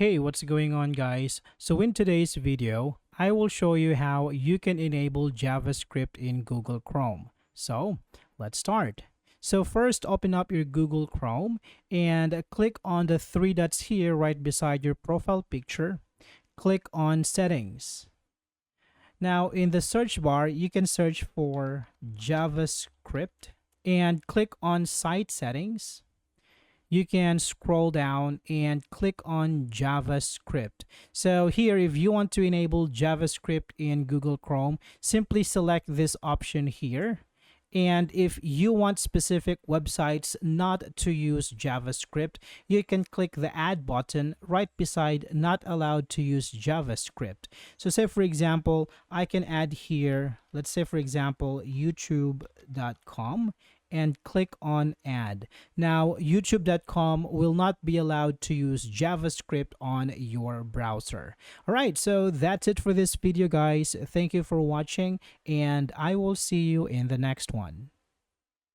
Hey, what's going on, guys? So in today's video, I will show you how you can enable JavaScript in Google Chrome. So let's start. So first, open up your Google Chrome and click on the three dots here right beside your profile picture. Click on Settings. Now in the search bar, you can search for JavaScript and click on Site Settings. You can scroll down and click on JavaScript. So here, if you want to enable JavaScript in Google Chrome, simply select this option here. And if you want specific websites not to use JavaScript, you can click the add button right beside not allowed to use JavaScript. So say for example, I can add here, let's say for example, youtube.com and click on add. Now, youtube.com will not be allowed to use JavaScript on your browser. All right, so that's it for this video, guys. Thank you for watching, and I will see you in the next one.